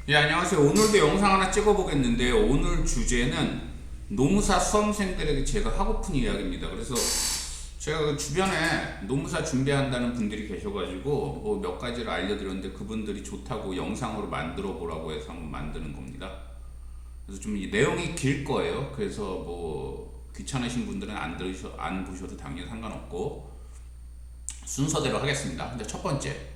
예, 안녕하세요. 오늘도 영상 하나 찍어보겠는데요. 오늘 주제는 노무사 수험생들에게 제가 하고픈 이야기입니다. 그래서 제가 그 주변에 노무사 준비한다는 분들이 계셔가지고 뭐 몇 가지를 알려드렸는데 그분들이 좋다고 영상으로 만들어 보라고 해서 한번 만드는 겁니다. 그래서 좀 이 내용이 길 거예요. 그래서 뭐 귀찮으신 분들은 안 보셔도 당연히 상관없고 순서대로 하겠습니다. 근데 첫 번째.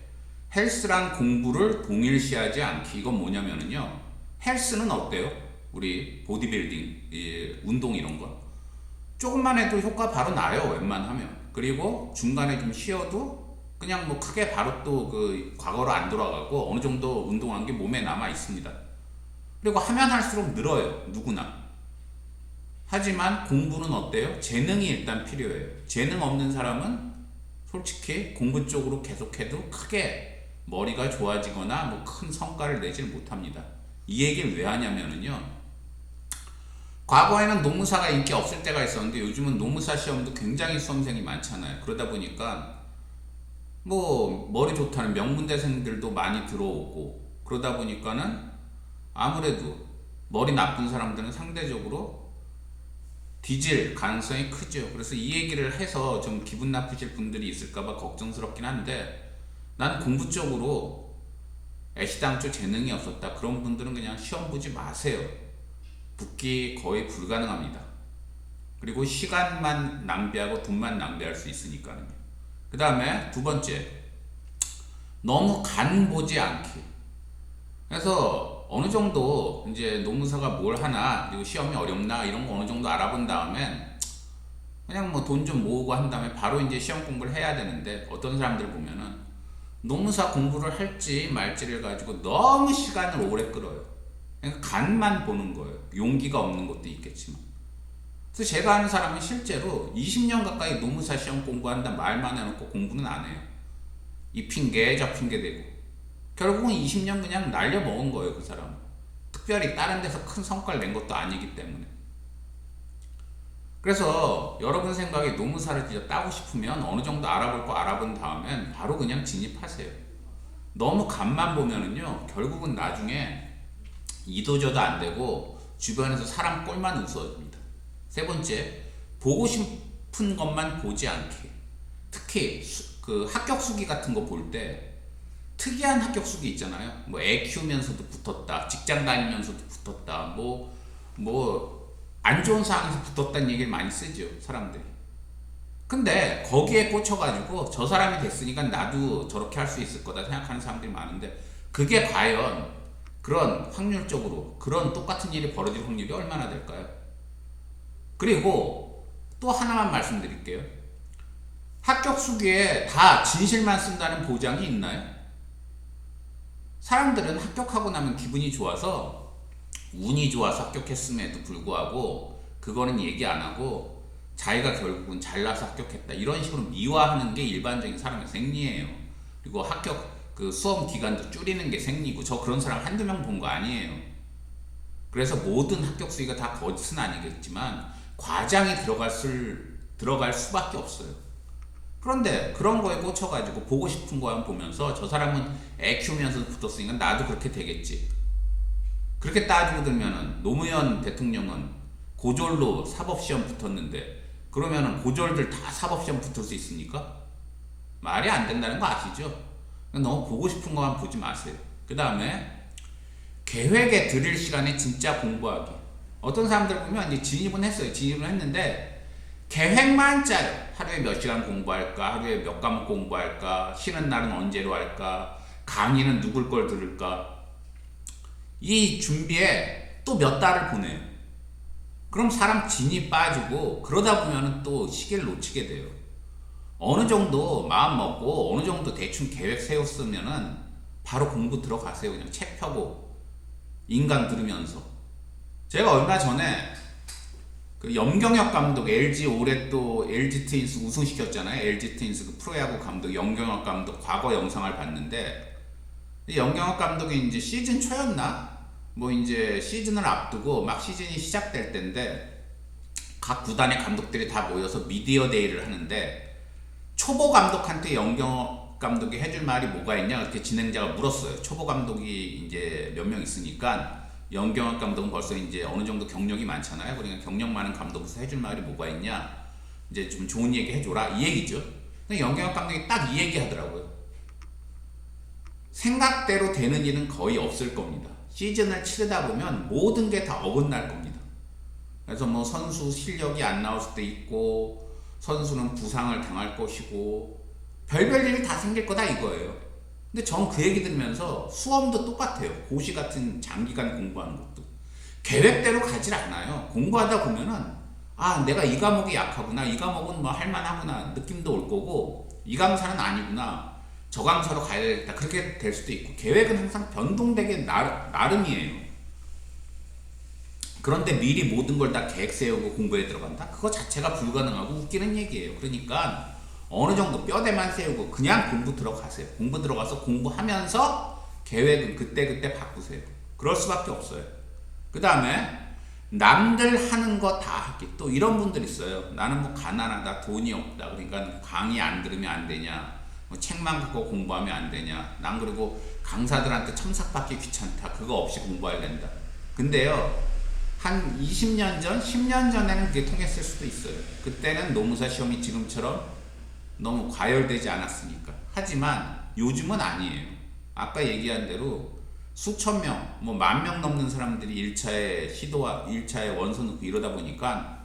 헬스랑 공부를 동일시하지 않기. 이건 뭐냐면은요. 헬스는 어때요? 우리 보디빌딩, 운동 이런 거. 조금만 해도 효과 바로 나요. 웬만하면. 그리고 중간에 좀 쉬어도 그냥 뭐 크게 바로 또 그 과거로 안 돌아가고 어느 정도 운동한 게 몸에 남아 있습니다. 그리고 하면 할수록 늘어요. 누구나. 하지만 공부는 어때요? 재능이 일단 필요해요. 재능 없는 사람은 솔직히 공부 쪽으로 계속해도 크게 머리가 좋아지거나 뭐 큰 성과를 내질 못합니다. 이 얘기를 왜 하냐면은요. 과거에는 노무사가 인기 없을 때가 있었는데 요즘은 노무사 시험도 굉장히 수험생이 많잖아요. 그러다 보니까 뭐 머리 좋다는 명문대생들도 많이 들어오고 그러다 보니까는 아무래도 머리 나쁜 사람들은 상대적으로 뒤질 가능성이 크죠. 그래서 이 얘기를 해서 좀 기분 나쁘실 분들이 있을까봐 걱정스럽긴 한데 난 공부 쪽으로 애시당초 재능이 없었다. 그런 분들은 그냥 시험 보지 마세요. 붙기 거의 불가능합니다. 그리고 시간만 낭비하고 돈만 낭비할 수 있으니까요. 그 다음에 두 번째, 너무 간 보지 않기. 그래서 어느 정도 이제 노무사가 뭘 하나 그리고 시험이 어렵나 이런 거 어느 정도 알아본 다음엔 그냥 뭐 돈 좀 모으고 한 다음에 바로 이제 시험 공부를 해야 되는데 어떤 사람들 보면은 노무사 공부를 할지 말지를 가지고 너무 시간을 오래 끌어요. 그러니까 간만 보는 거예요. 용기가 없는 것도 있겠지만. 그래서 제가 아는 사람은 실제로 20년 가까이 노무사 시험 공부한다 말만 해놓고 공부는 안 해요. 이 핑계 저 핑계 대고 결국은 20년 그냥 날려먹은 거예요. 그 사람은. 특별히 다른 데서 큰 성과를 낸 것도 아니기 때문에. 그래서 여러분 생각에 노무사를 진짜 따고 싶으면 어느 정도 알아볼 거 알아본 다음엔 바로 그냥 진입하세요. 너무 간만 보면은요 결국은 나중에 이도저도 안 되고 주변에서 사람 꼴만 웃어줍니다. 세 번째, 보고 싶은 것만 보지 않기. 특히 그 합격 수기 같은 거 볼 때 특이한 합격 수기 있잖아요. 뭐 애 키우면서도 붙었다, 직장 다니면서도 붙었다, 뭐 안 좋은 상황에서 붙었다는 얘기를 많이 쓰죠 사람들이. 근데 거기에 꽂혀가지고 저 사람이 됐으니까 나도 저렇게 할 수 있을 거다 생각하는 사람들이 많은데 그게 과연 그런 확률적으로 그런 똑같은 일이 벌어질 확률이 얼마나 될까요? 그리고 또 하나만 말씀드릴게요. 합격 수기에 다 진실만 쓴다는 보장이 있나요? 사람들은 합격하고 나면 기분이 좋아서 운이 좋아서 합격했음에도 불구하고 그거는 얘기 안 하고 자기가 결국은 잘나서 합격했다 이런 식으로 미화하는 게 일반적인 사람의 생리예요. 그리고 합격 그 수험 기간도 줄이는 게 생리고 저 그런 사람 한두 명 본 거 아니에요. 그래서 모든 합격 수위가 다 거짓은 아니겠지만 과장이 들어갈 수밖에 없어요. 그런데 그런 거에 꽂혀가지고 보고 싶은 거만 보면서 저 사람은 애 키우면서 붙었으니까 나도 그렇게 되겠지. 그렇게 따지고 들면은 노무현 대통령은 고졸로 사법시험 붙었는데 그러면은 고졸들 다 사법시험 붙을 수 있습니까? 말이 안 된다는 거 아시죠? 너무 보고 싶은 것만 보지 마세요. 그 다음에 계획에 들일 시간에 진짜 공부하기. 어떤 사람들 보면 이제 진입은 했어요. 진입은 했는데 계획만 짜요. 하루에 몇 시간 공부할까? 하루에 몇 과목 공부할까? 쉬는 날은 언제로 할까? 강의는 누굴 걸 들을까? 이 준비에 또 몇 달을 보내요. 그럼 사람 진이 빠지고 그러다 보면 또 시기를 놓치게 돼요. 어느 정도 마음 먹고 어느 정도 대충 계획 세웠으면은 바로 공부 들어가세요. 그냥 책 펴고 인강 들으면서. 제가 얼마 전에 그 염경엽 감독 LG 올해 또 LG 트윈스 우승시켰잖아요. LG 트윈스 그 프로야구 감독 염경엽 감독 과거 영상을 봤는데 염경엽 감독이 이제 시즌 초였나? 뭐 이제 시즌을 앞두고 막 시즌이 시작될 때인데 각 구단의 감독들이 다 모여서 미디어 데이를 하는데 초보 감독한테 염경엽 감독이 해줄 말이 뭐가 있냐 이렇게 진행자가 물었어요. 초보 감독이 이제 몇 명 있으니까 연경학 감독은 벌써 이제 어느 정도 경력이 많잖아요. 그러니까 경력 많은 감독에서 해줄 말이 뭐가 있냐, 이제 좀 좋은 얘기 해줘라 이 얘기죠. 근데 연경학 감독이 딱 이 얘기 하더라고요. 생각대로 되는 일은 거의 없을 겁니다. 시즌을 치르다 보면 모든 게 다 어긋날 겁니다. 그래서 뭐 선수 실력이 안 나올 수도 있고, 선수는 부상을 당할 것이고, 별별 일이 다 생길 거다 이거예요. 근데 전 그 얘기 들으면서 수험도 똑같아요. 고시 같은 장기간 공부하는 것도 계획대로 가질 않아요. 공부하다 보면은 아, 내가 이 과목이 약하구나, 이 과목은 뭐 할만하구나 느낌도 올 거고, 이 강사는 아니구나, 저 강사로 가야 되겠다, 그렇게 될 수도 있고. 계획은 항상 변동되게 나름이에요. 그런데 미리 모든 걸 다 계획 세우고 공부에 들어간다? 그거 자체가 불가능하고 웃기는 얘기예요. 그러니까 어느 정도 뼈대만 세우고 그냥 공부 들어가세요. 공부 들어가서 공부하면서 계획은 그때그때 바꾸세요. 그럴 수밖에 없어요. 그 다음에 남들 하는 거 다 하기. 또 이런 분들 있어요. 나는 뭐 가난하다, 돈이 없다, 그러니까 강의 안 들으면 안 되냐, 뭐 책만 갖고 공부하면 안 되냐, 난 그리고 강사들한테 첨삭받기 귀찮다, 그거 없이 공부해야 된다. 근데요, 한 20년 전, 10년 전에는 그게 통했을 수도 있어요. 그때는 노무사 시험이 지금처럼 너무 과열되지 않았으니까. 하지만 요즘은 아니에요. 아까 얘기한 대로 수천 명, 뭐 10,000명 넘는 사람들이 1차에 시도와 1차에 원서 넣고 이러다 보니까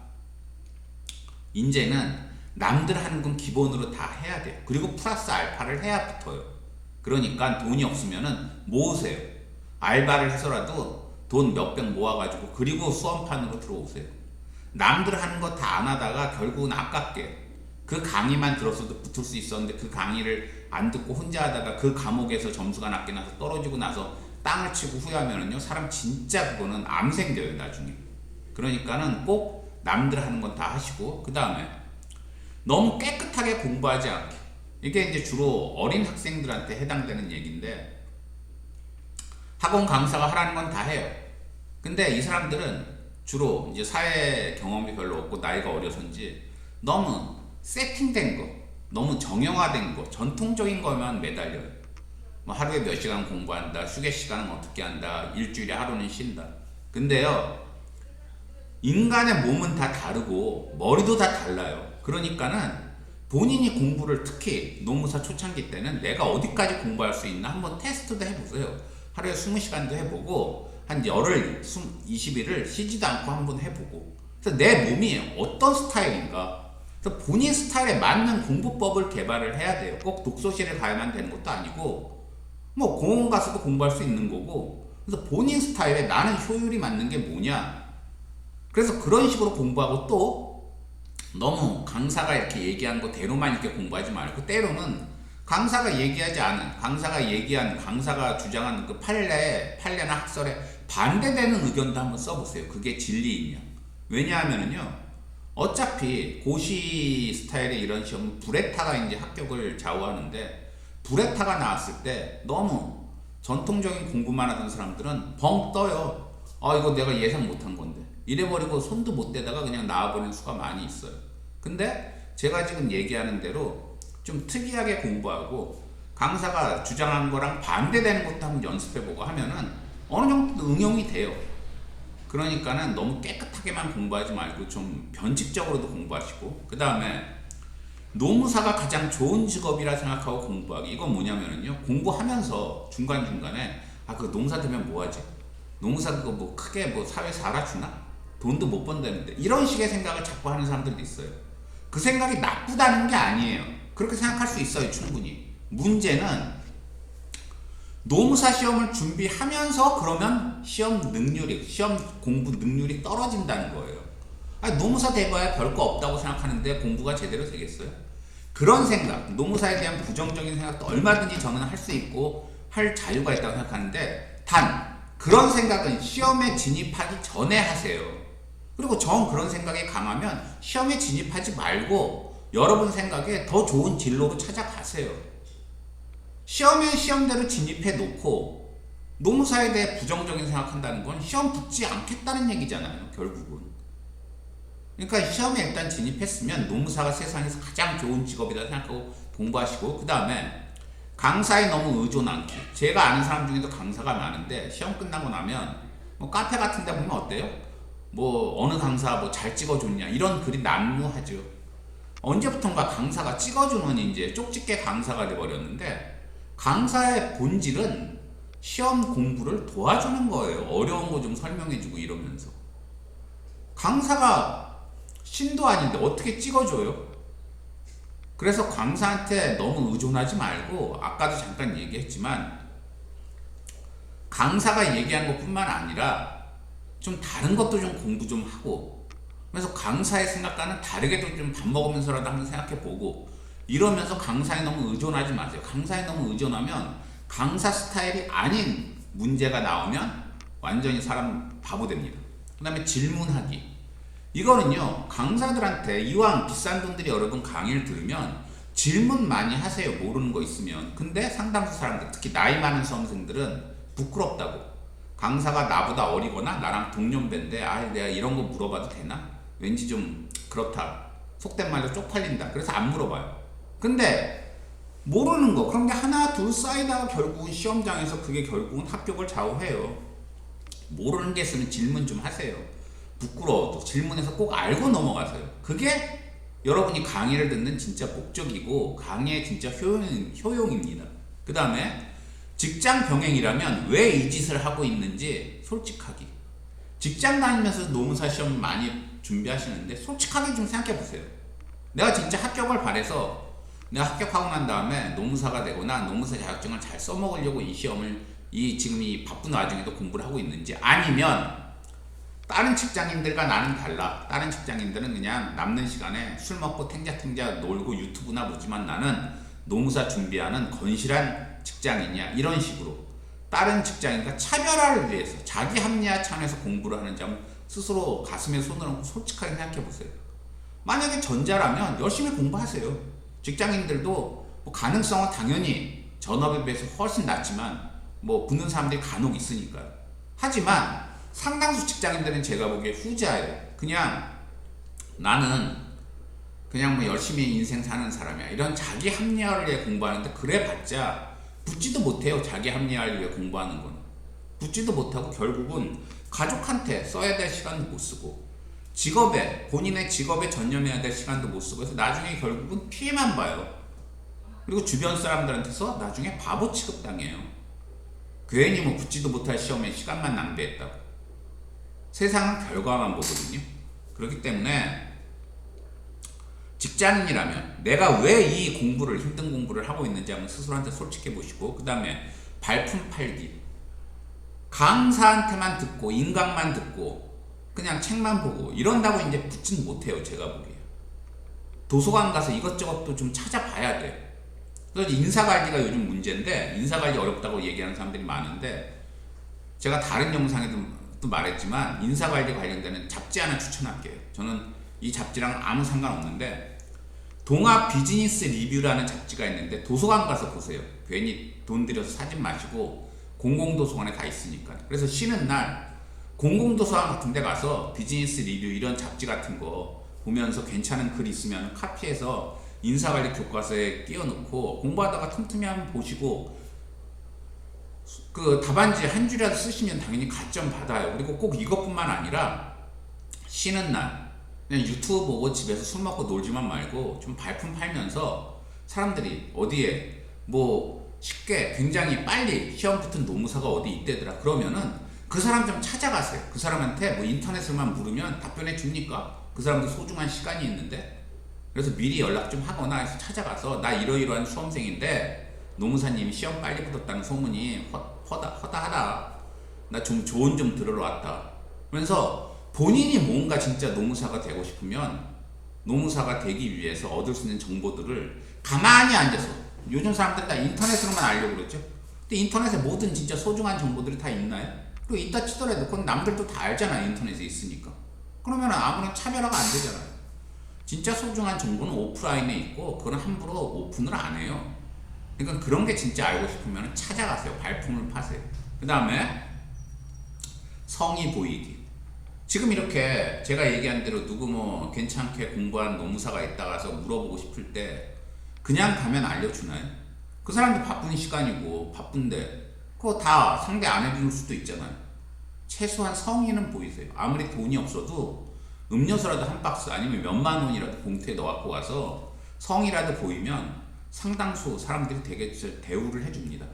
이제는 남들 하는 건 기본으로 다 해야 돼요. 그리고 플러스 알파를 해야 붙어요. 그러니까 돈이 없으면은 모으세요. 알바를 해서라도 돈 몇백 모아가지고 그리고 수험판으로 들어오세요. 남들 하는 거 다 안 하다가 결국은 아깝게 그 강의만 들었어도 붙을 수 있었는데 그 강의를 안 듣고 혼자 하다가 그 과목에서 점수가 낮게 나서 떨어지고 나서 땅을 치고 후회하면은요, 사람 진짜 그거는 암 생겨요 나중에. 그러니까는 꼭 남들 하는 건 다 하시고, 그 다음에 너무 깨끗하게 공부하지 않게. 이게 이제 주로 어린 학생들한테 해당되는 얘기인데, 학원 강사가 하라는 건 다 해요. 근데 이 사람들은 주로 이제 사회 경험이 별로 없고 나이가 어려서인지 너무 세팅된 거, 너무 정형화된 거, 전통적인 거만 매달려요. 뭐 하루에 몇 시간 공부한다, 휴게 시간은 어떻게 한다, 일주일에 하루는 쉰다. 근데요, 인간의 몸은 다 다르고 머리도 다 달라요. 그러니까는 본인이 공부를, 특히 노무사 초창기 때는 내가 어디까지 공부할 수 있나 한번 테스트도 해보세요. 하루에 20시간도 해보고 한 열흘, 20일을 쉬지도 않고 한번 해보고, 그래서 내 몸이 어떤 스타일인가, 그래서 본인 스타일에 맞는 공부법을 개발을 해야 돼요. 꼭 독서실에 가야만 되는 것도 아니고 뭐 공원 가서도 공부할 수 있는 거고. 그래서 본인 스타일에 나는 효율이 맞는 게 뭐냐, 그래서 그런 식으로 공부하고, 또 너무 강사가 이렇게 얘기한 거 대로만 이렇게 공부하지 말고 때로는 강사가 얘기하지 않은, 강사가 주장하는 그 판례나 학설에 반대되는 의견도 한번 써보세요. 그게 진리이면. 왜냐하면은요, 어차피 고시 스타일의 이런 시험은 브레타가 이제 합격을 좌우하는데, 브레타가 나왔을 때 너무 전통적인 공부만 하던 사람들은 벙 떠요. 아, 이거 내가 예상 못한 건데, 이래버리고 손도 못 대다가 그냥 나와버리는 수가 많이 있어요. 근데 제가 지금 얘기하는 대로 좀 특이하게 공부하고 강사가 주장한 거랑 반대되는 것도 한번 연습해보고 하면은 어느 정도 응용이 돼요. 그러니까는 너무 깨끗하게만 공부하지 말고 좀 변칙적으로도 공부하시고, 그 다음에 노무사가 가장 좋은 직업이라 생각하고 공부하기. 이건 뭐냐면은요, 공부하면서 중간중간에 아, 그 노무사 되면 뭐하지? 노무사 그거 뭐 크게 뭐 사회에서 알아주나? 돈도 못 번다는데, 이런 식의 생각을 자꾸 하는 사람들도 있어요. 그 생각이 나쁘다는 게 아니에요. 그렇게 생각할 수 있어요, 충분히. 문제는 노무사 시험을 준비하면서 그러면 시험 공부 능률이 떨어진다는 거예요. 아니, 노무사 돼봐야 별거 없다고 생각하는데 공부가 제대로 되겠어요? 그런 생각, 노무사에 대한 부정적인 생각도 얼마든지 저는 할 수 있고 할 자유가 있다고 생각하는데, 단 그런 생각은 시험에 진입하기 전에 하세요. 그리고 정 그런 생각이 강하면 시험에 진입하지 말고 여러분 생각에 더 좋은 진로로 찾아가세요. 시험에 시험대로 진입해 놓고 노무사에 대해 부정적인 생각한다는 건 시험 붙지 않겠다는 얘기잖아요, 결국은. 그러니까 시험에 일단 진입했으면 노무사가 세상에서 가장 좋은 직업이다 생각하고 공부하시고, 그 다음에 강사에 너무 의존 않기. 제가 아는 사람 중에도 강사가 많은데 시험 끝나고 나면 뭐 카페 같은 데 보면 어때요? 뭐 어느 강사 뭐 잘 찍어줬냐 이런 글이 난무하죠. 언제부턴가 강사가 찍어주는 이제 쪽집게 강사가 돼버렸는데, 강사의 본질은 시험 공부를 도와주는 거예요. 어려운 거 좀 설명해주고 이러면서. 강사가 신도 아닌데 어떻게 찍어줘요? 그래서 강사한테 너무 의존하지 말고, 아까도 잠깐 얘기했지만 강사가 얘기한 것뿐만 아니라 좀 다른 것도 좀 공부 좀 하고, 그래서 강사의 생각과는 다르게도 좀 밥 먹으면서라도 한번 생각해보고 이러면서 강사에 너무 의존하지 마세요. 강사에 너무 의존하면 강사 스타일이 아닌 문제가 나오면 완전히 사람 바보 됩니다. 그 다음에 질문하기. 이거는요, 강사들한테 이왕 비싼 분들이 여러 분 강의를 들으면 질문 많이 하세요. 모르는 거 있으면. 근데 상당수 사람들, 특히 나이 많은 수험생들은 부끄럽다고. 강사가 나보다 어리거나 나랑 동년배인데 내가 이런 거 물어봐도 되나? 왠지 좀 그렇다. 속된 말로 쪽팔린다. 그래서 안 물어봐요. 근데 모르는 거, 그런 게 하나 둘 쌓이다가 결국은 시험장에서 그게 결국은 합격을 좌우해요. 모르는 게 있으면 질문 좀 하세요. 부끄러워도 질문해서 꼭 알고 넘어가세요. 그게 여러분이 강의를 듣는 진짜 목적이고 강의의 진짜 효용입니다. 그 다음에 직장 병행이라면 왜 이 짓을 하고 있는지 솔직하기. 직장 다니면서 노무사 시험 많이 준비하시는데 솔직하게 좀 생각해 보세요. 내가 진짜 합격을 바래서 내가 합격하고 난 다음에 노무사가 되거나 노무사 자격증을 잘 써먹으려고 이 시험을 지금 이 바쁜 와중에도 공부를 하고 있는지, 아니면 다른 직장인들과 나는 달라. 다른 직장인들은 그냥 남는 시간에 술 먹고 탱자탱자 놀고 유튜브나 보지만 나는 노무사 준비하는 건실한 직장인이야. 이런 식으로 다른 직장인과 차별화를 위해서 자기 합리화 차원에서 공부를 하는지 한번 스스로 가슴에 손을 얹고 솔직하게 생각해 보세요. 만약에 전자라면 열심히 공부하세요. 직장인들도 뭐 가능성은 당연히 전업에 비해서 훨씬 낮지만 뭐 붙는 사람들이 간혹 있으니까요. 하지만 상당수 직장인들은 제가 보기에 후자예요. 그냥 나는 그냥 뭐 열심히 인생 사는 사람이야. 이런 자기 합리화를 위해 공부하는데 그래봤자 붙지도 못해요. 자기 합리화를 위해 공부하는 건. 붙지도 못하고 결국은 가족한테 써야 될 시간도 못 쓰고 본인의 직업에 전념해야 될 시간도 못 쓰고 해서 나중에 결국은 피해만 봐요. 그리고 주변 사람들한테서 나중에 바보 취급당해요. 괜히 뭐 붙지도 못할 시험에 시간만 낭비했다고. 세상은 결과만 보거든요. 그렇기 때문에 직장인이라면 내가 왜 이 힘든 공부를 하고 있는지 한번 스스로한테 솔직해 보시고, 그 다음에 발품 팔기. 강사한테만 듣고 인강만 듣고 그냥 책만 보고 이런다고 이제 붙진 못해요. 제가 보기에 도서관 가서 이것저것도 좀 찾아봐야 돼. 그래서 인사관리가 요즘 문제인데, 인사관리 어렵다고 얘기하는 사람들이 많은데, 제가 다른 영상에도 또 말했지만 인사관리 관련되는 잡지 하나 추천할게요. 저는 이 잡지랑 아무 상관없는데 동아 비즈니스 리뷰라는 잡지가 있는데 도서관 가서 보세요. 괜히 돈 들여서 사진 마시고 공공도서관에 가 있으니까. 그래서 쉬는 날 공공도서관 같은 데 가서 비즈니스 리뷰 이런 잡지 같은 거 보면서 괜찮은 글 있으면 카피해서 인사관리 교과서에 끼워놓고 공부하다가 틈틈이 한번 보시고 그 답안지 한 줄이라도 쓰시면 당연히 가점 받아요. 그리고 꼭 이것뿐만 아니라 쉬는 날 그냥 유튜브 보고 집에서 술 먹고 놀지만 말고 좀 발품 팔면서 사람들이 어디에 뭐 쉽게 굉장히 빨리 시험 붙은 노무사가 어디 있대더라 그러면은 그 사람 좀 찾아가세요. 그 사람한테 뭐 인터넷으로만 물으면 답변해 줍니까? 그 사람도 소중한 시간이 있는데. 그래서 미리 연락 좀 하거나 해서 찾아가서 나 이러이러한 수험생인데 노무사님이 시험 빨리 붙었다는 소문이 허다하다. 나 좀 조언 좀 들으러 왔다. 그러면서 본인이 뭔가 진짜 노무사가 되고 싶으면 노무사가 되기 위해서 얻을 수 있는 정보들을 가만히 앉아서, 요즘 사람들 다 인터넷으로만 알려고 그러죠. 근데 인터넷에 모든 진짜 소중한 정보들이 다 있나요? 그리고 있다 치더라도 그건 남들도 다 알잖아요. 인터넷에 있으니까. 그러면 아무런 차별화가 안 되잖아요. 진짜 소중한 정보는 오프라인에 있고 그건 함부로 오픈을 안 해요. 그러니까 그런 게 진짜 알고 싶으면 찾아가세요. 발품을 파세요. 그 다음에 성의 보이기. 지금 이렇게 제가 얘기한 대로 누구 뭐 괜찮게 공부한 노무사가 있다 가서 물어보고 싶을 때 그냥 가면 알려주나요? 그 사람도 바쁜 시간이고 바쁜데 그거 다 상대 안 해줄 수도 있잖아요. 최소한 성의는 보이세요. 아무리 돈이 없어도 음료수라도 한 박스 아니면 몇만 원이라도 봉투에 넣어갖고 가서 성의라도 보이면 상당수 사람들이 되게 대우를 해줍니다.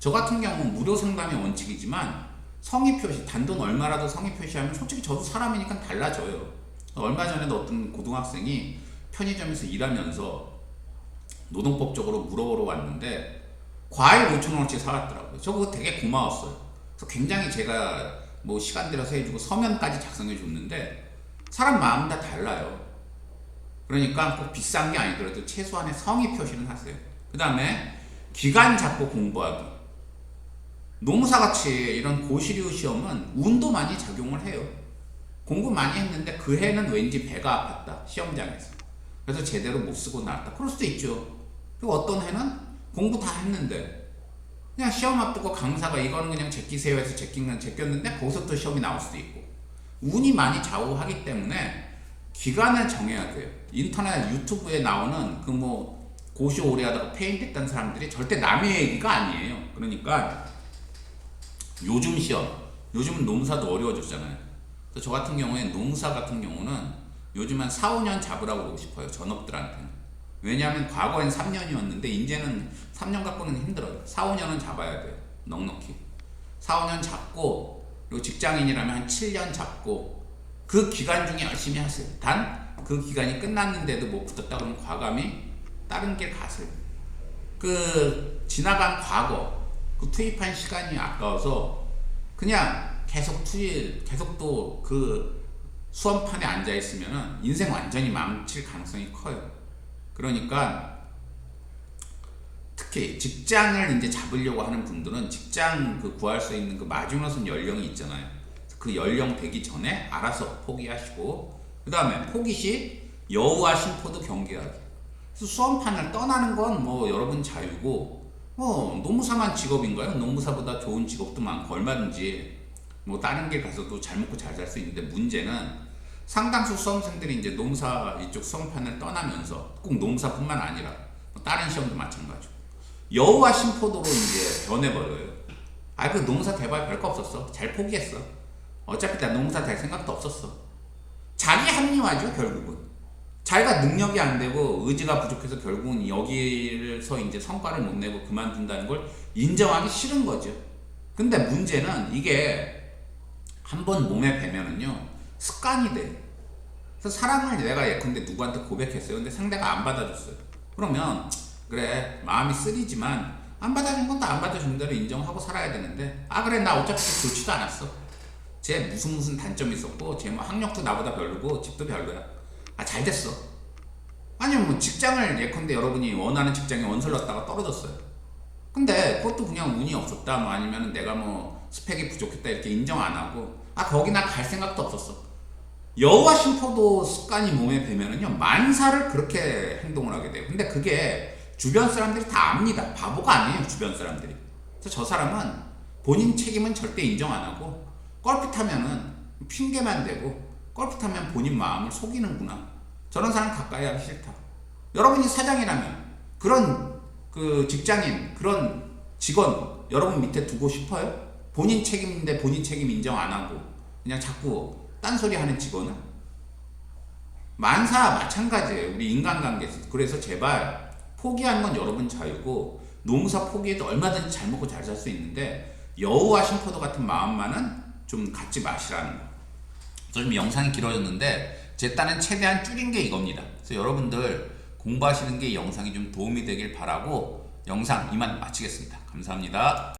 저 같은 경우는 무료 상담이 원칙이지만 성의 표시, 단돈 얼마라도 성의 표시하면 솔직히 저도 사람이니까 달라져요. 얼마 전에도 어떤 고등학생이 편의점에서 일하면서 노동법적으로 물어보러 왔는데 과일 5,000원어치 사왔더라고요. 저 그거 되게 고마웠어요. 그래서 굉장히 제가 뭐 시간 들여서 해주고 서면까지 작성해 줬는데 사람 마음 다 달라요. 그러니까 꼭 비싼 게 아니더라도 최소한의 성의 표시는 하세요. 그 다음에 기간 잡고 공부하기. 노무사같이 이런 고시류 시험은 운도 많이 작용을 해요. 공부 많이 했는데 그 해는 왠지 배가 아팠다. 시험장에서. 그래서 제대로 못 쓰고 나왔다. 그럴 수도 있죠. 그리고 어떤 해는 공부 다 했는데 그냥 시험 앞두고 강사가 이거는 그냥 제끼세요 해서 제꼈는데 거기서 또 시험이 나올 수도 있고 운이 많이 좌우하기 때문에 기간을 정해야 돼요. 인터넷 유튜브에 나오는 그 뭐 고시 오래 하다가 페인됐던 사람들이 절대 남의 얘기가 아니에요. 그러니까 요즘 시험, 요즘은 농사도 어려워졌잖아요. 그래서 저 같은 경우에 농사 같은 경우는 요즘 한 4, 5년 잡으라고 그러고 싶어요. 전업들한테는. 왜냐하면 과거엔 3년이었는데 이제는 3년 갖고는 힘들어요. 4, 5년은 잡아야 돼요. 넉넉히. 4, 5년 잡고 그리고 직장인이라면 한 7년 잡고 그 기간 중에 열심히 하세요. 단 그 기간이 끝났는데도 못 붙었다 그러면 과감히 다른 길 가세요. 그 지나간 과거 그 투입한 시간이 아까워서 그냥 계속 또 그 수험판에 앉아 있으면 인생 완전히 망칠 가능성이 커요. 그러니까 특히 직장을 이제 잡으려고 하는 분들은 직장 그 구할 수 있는 그 마지노선 연령이 있잖아요. 그 연령 되기 전에 알아서 포기하시고 그 다음에 포기 시 여우와 심포도 경계하기. 그래서 수험판을 떠나는 건 뭐 여러분 자유고 노무사만 직업인가요? 노무사보다 좋은 직업도 많고 얼마든지 뭐 다른 길 가서도 잘 먹고 잘 살 수 있는데 문제는 상당수 수험생들이 이제 노무사 이쪽 수험판을 떠나면서 꼭 노무사뿐만 아니라 다른 시험도 마찬가지고 여우와 심포도로 이제 변해버려요. 그 노무사 대발 별거 없었어. 잘 포기했어. 어차피 나 노무사 될 생각도 없었어. 자기 합리화죠, 결국은. 자기가 능력이 안 되고 의지가 부족해서 결국은 여기서 이제 성과를 못 내고 그만둔다는 걸 인정하기 싫은 거죠. 근데 문제는 이게 한번 몸에 배면은요, 습관이 돼. 그래서 사랑을 내가 예컨대 누구한테 고백했어요. 근데 상대가 안 받아줬어요. 그러면 그래 마음이 쓰리지만 안 받아준 건 다 안 받아준 대로 인정하고 살아야 되는데 그래 나 어차피 좋지도 않았어. 쟤 무슨 단점이 있었고 쟤 뭐 학력도 나보다 별로고 집도 별로야. 잘 됐어. 아니면 뭐 직장을 예컨대 여러분이 원하는 직장에 원서를 넣었다가 떨어졌어요. 근데 그것도 그냥 운이 없었다 뭐 아니면 내가 뭐 스펙이 부족했다 이렇게 인정 안 하고 거기 나 갈 생각도 없었어. 여우와 심포도 습관이 몸에 배면은요 만사를 그렇게 행동을 하게 돼요. 근데 그게 주변 사람들이 다 압니다. 바보가 아니에요 주변 사람들이. 그래서 저 사람은 본인 책임은 절대 인정 안 하고 골프 타면은 핑계만 대고 골프 타면 본인 마음을 속이는구나. 저런 사람 가까이 하기 싫다. 여러분이 사장이라면 그런 그 직장인 그런 직원 여러분 밑에 두고 싶어요? 본인 책임인데 본인 책임 인정 안 하고 그냥 자꾸 딴소리 하는 직원은 만사 마찬가지예요. 우리 인간관계에서. 그래서 제발 포기하는 건 여러분 자유고 노무사 포기해도 얼마든지 잘 먹고 잘 살 수 있는데 여우와 심포도 같은 마음만은 좀 갖지 마시라는 거. 좀 영상이 길어졌는데 제 딴엔 최대한 줄인 게 이겁니다. 그래서 여러분들 공부하시는 게 영상이 좀 도움이 되길 바라고 영상 이만 마치겠습니다. 감사합니다.